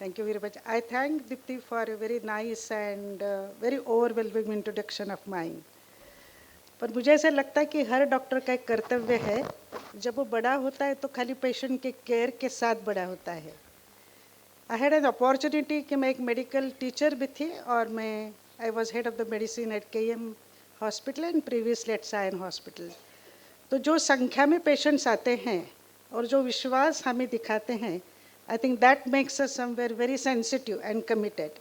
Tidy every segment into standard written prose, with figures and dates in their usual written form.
Thank you very much. I thank Dipti for a very nice and very overwhelming introduction of mine. पर मुझे ऐसा लगता है कि हर डॉक्टर का एक कर्तव्य है, जब वो बड़ा होता है तो खाली पेशेंट के केयर के साथ बड़ा होता है। आई हैड एन अपॉर्चुनिटी कि मैं एक मेडिकल टीचर भी थी और मैं I was head of the medicine at KM hospital and previously at Sion hospital. तो जो संख्या में पेशेंट्स आते हैं और जो विश्वास हमें दिखाते हैं, I think that makes us somewhere very sensitive and committed.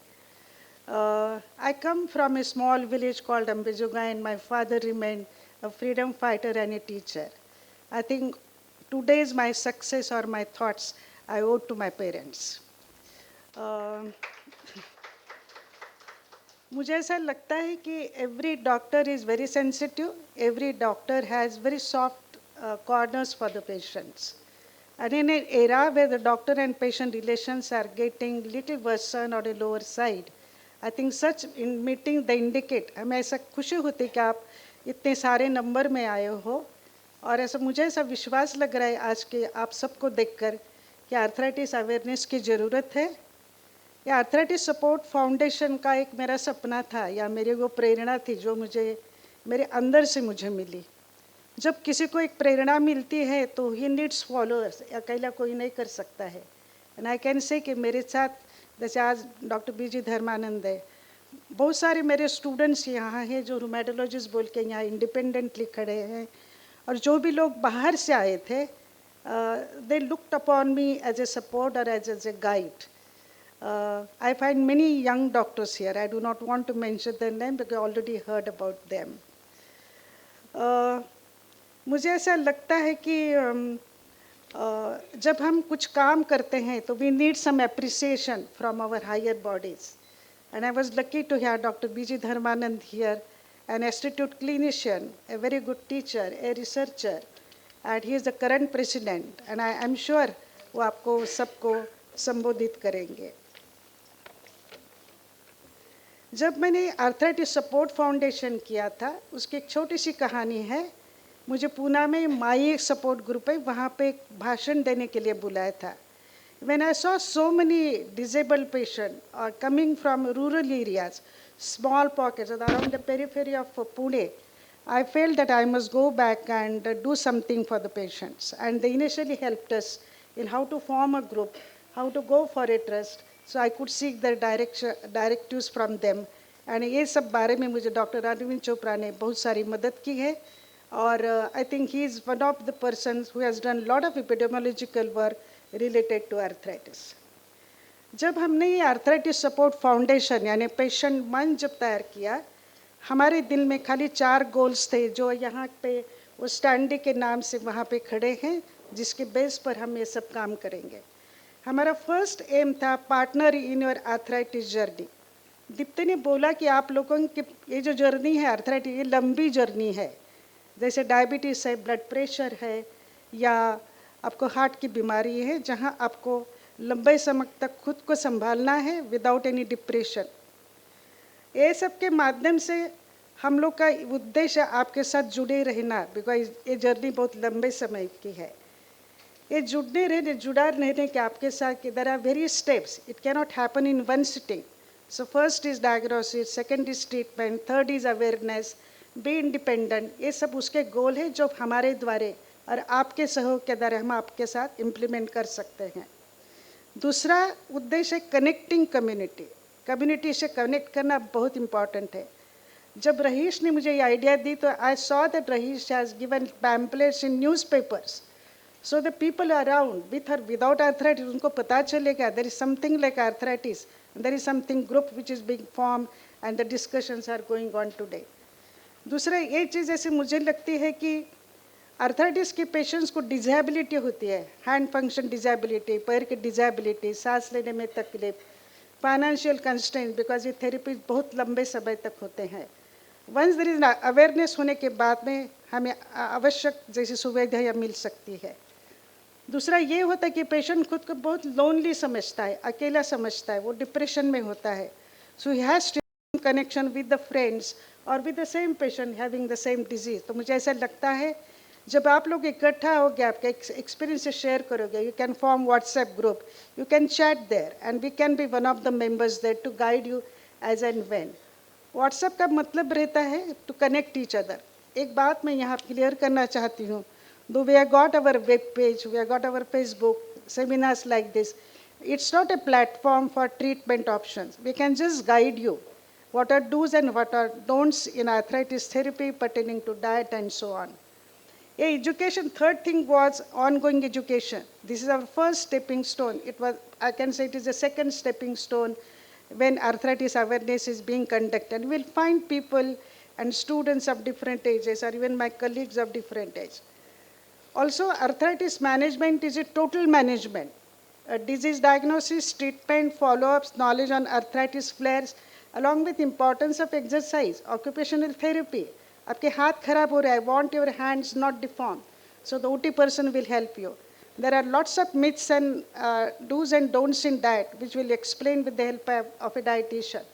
I come from a small village called Ambejuga, and my father remained a freedom fighter and a teacher. I think today's my success or my thoughts I owe to my parents. मुझे ऐसा लगता है कि every doctor is very sensitive, every doctor has very soft corners for the patients. And in an era where the doctor and patient relations are getting little worsen or a lower side, I think such in meeting they indicate, हमें ऐसा खुशी होती कि आप इतने सारे number में आए हो और ऐसा मुझे ऐसा विश्वास लग रहा है आज के आप सबको देखकर कि आर्थराइटिस अवेयरनेस की ज़रूरत है। या आर्थराइटिस सपोर्ट फाउंडेशन का एक मेरा सपना था या मेरी वो प्रेरणा थी जो मुझे मेरे अंदर से मुझे मिली। जब किसी को एक प्रेरणा मिलती है तो ही नीड्स फॉलोअर्स, अकेला कोई नहीं कर सकता है। एंड आई कैन से कि मेरे साथ जैसे आज डॉक्टर BG धर्मानंद है, बहुत सारे मेरे स्टूडेंट्स यहाँ हैं जो रूमेटोलॉजिस्ट बोल के यहाँ इंडिपेंडेंटली खड़े हैं, और जो भी लोग बाहर से आए थे they looked upon me as a support और as a guide. I find many young doctors here. I do not want to mention their name because I already heard about them. मुझे ऐसा लगता है कि जब हम कुछ काम करते हैं तो we need some appreciation from our higher bodies. And I was lucky to have Dr. BG Dharmanand here, an institute clinician, a very good teacher, a researcher, and he is the current president. And I am sure वो आपको सबको संबोधित करेंगे। जब मैंने arthritis support foundation किया था, उसकी एक छोटी सी कहानी है। मुझे पूना में माई एक सपोर्ट ग्रुप है, वहाँ पे एक भाषण देने के लिए बुलाया था। When I saw so many disabled patients coming from rural areas, small pockets around the periphery of Pune, I felt that I must go back and do something for the patients. And they initially helped us in how to form a group, how to go for a trust, so I could seek the directives from them. And ये सब बारे में मुझे doctor Arvind Chopra ने बहुत सारी मदद की है, और I think he is one of the persons who has done lot of epidemiological work related to arthritis. जब हमने ये आर्थराइटिस सपोर्ट फाउंडेशन यानी पेशेंट मन जब तैयार किया, हमारे दिल में खाली 4 गोल्स थे जो यहाँ पे वो स्टैंडी के नाम से वहाँ पे खड़े हैं, जिसके बेस पर हम ये सब काम करेंगे। हमारा फर्स्ट एम था partner in your arthritis journey. Deepti ने बोला कि आप लोगों की ये जो जर्नी है आर्थराइटिस, ये लंबी जर्नी है। जैसे डायबिटीज़ है, ब्लड प्रेशर है, या आपको हार्ट की बीमारी है, जहां आपको लंबे समय तक खुद को संभालना है विदाउट एनी डिप्रेशन। ये सब के माध्यम से हम लोग का उद्देश्य आपके साथ जुड़े रहना, बिकॉज ये जर्नी बहुत लंबे समय की है। ये जुड़ा रहने के आपके साथ there are various steps, it cannot happen in one sitting. So first is diagnosis, second is treatment, third is awareness, be independent. ये सब उसके गोल है जो हमारे द्वारे और आपके सहयोग के द्वारा हम आपके साथ इम्प्लीमेंट कर सकते हैं। दूसरा उद्देश्य कनेक्टिंग कम्युनिटी, कम्युनिटी से कनेक्ट करना बहुत इम्पॉर्टेंट है। जब रहीश ने मुझे ये आइडिया दी तो I saw that Rahish has given pamphlets in newspapers, so the people around with और विदाउट आर्थराइटिस उनको पता चलेगा there is something like arthritis, there is something group which is being form and the discussions are going on today. दूसरा ये चीज़ ऐसे मुझे लगती है कि आर्थराइटिस के पेशेंट्स को डिजेबिलिटी होती है, हैंड फंक्शन डिजेबिलिटी, पैर की डिजेबिलिटी, सांस लेने में तकलीफ, फाइनेंशियल कंस्ट्रेंट, बिकॉज ये थेरेपी बहुत लंबे समय तक होते हैं। वंस देयर इज अवेयरनेस होने के बाद में हमें आवश्यक जैसी सुविधाएं मिल सकती है। दूसरा ये होता है कि पेशेंट खुद को बहुत लोनली समझता है, अकेला समझता है, वो डिप्रेशन में होता है। So he has to connection with the friends और with the same patient having the same disease. तो मुझे ऐसा लगता है जब आप लोग इकट्ठा होगे, आपके एक्सपीरियंस शेयर करोगे, you can form WhatsApp group, you can chat there and we can be one of the members there to guide you as and when. WhatsApp का मतलब रहता है टू कनेक्ट ईच अदर। एक बात मैं यहाँ clear करना चाहती हूँ, दो we have got our web page, we have got our Facebook, seminars like this, it's not a platform for treatment options. We can just guide you what are do's and what are don'ts in arthritis therapy pertaining to diet and so on. A education, third thing was ongoing education. This is our first stepping stone. It was, I can say it is the second stepping stone when arthritis awareness is being conducted. We'll find people and students of different ages or even my colleagues of different age. Also, arthritis management is a total management. Disease diagnosis, treatment, follow-ups, knowledge on arthritis flares, along with importance of exercise, occupational therapy. आपके हाथ खराब हो रहा है, want your hands not deformed. So the OT person will help you. There are lots of myths and do's and don'ts in diet, which will explain with the help of a dietitian.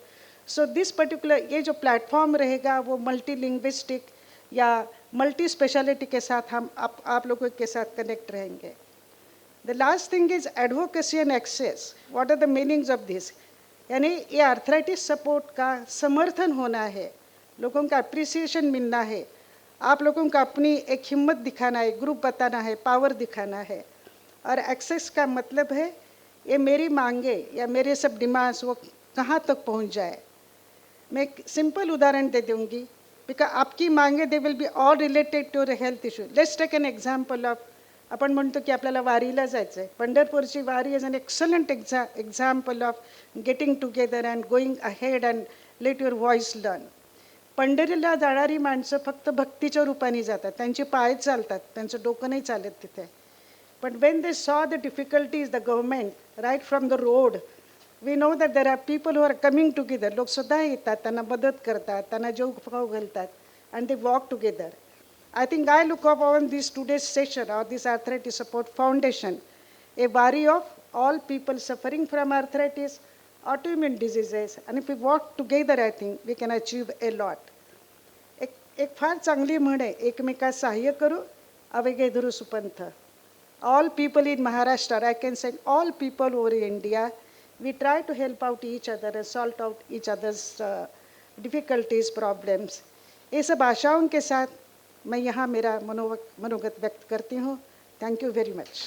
So this particular, ये जो platform रहेगा वो multilinguistic या multi speciality के साथ हम आप लोगों के साथ कनेक्ट रहेंगे। The last thing is advocacy and access. What are the meanings of this? यानी ये आर्थराइटिस सपोर्ट का समर्थन होना है, लोगों का अप्रिसिएशन मिलना है, आप लोगों का अपनी एक हिम्मत दिखाना है, ग्रुप बताना है, पावर दिखाना है। और एक्सेस का मतलब है ये मेरी मांगे या मेरे सब डिमांड्स वो कहाँ तक पहुँच जाए। मैं एक सिंपल उदाहरण दे दूँगी, बिकॉज आपकी मांगे they will be all related to a health issue. Let's take an example of, आपण म्हणतो की आपल्याला वारीला जायचं आहे, पंढरपूरची वारी is an excellent example of getting together and going ahead and let your voice learn. पंढरीला जाणारी माणसं फक्त भक्तीच्या रूपाने जातात, त्यांचे पाय चालतात, त्यांचं डोकं नाही चालत तिथे. पण when they saw the difficulties the government right from the road, we know that there are people who are coming together. लोक सुद्धा येतात, त्यांना मदत करतात, त्यांना जेव खाऊ घालतात, and they walk together. I think I look upon this today's session or this Arthritis Support Foundation, a wari of all people suffering from arthritis, autoimmune diseases, and if we work together, I think we can achieve a lot. एक फार चांगली म्हण आहे, एकमेकास सहाय्य करू अवेगे धरू सुपंथ. All people in Maharashtra, I can say all people over India, we try to help out each other and sort out each other's difficulties, problems. ये सब आशाओं के साथ मैं यहाँ मेरा मनोगत व्यक्त करती हूँ. Thank you very much.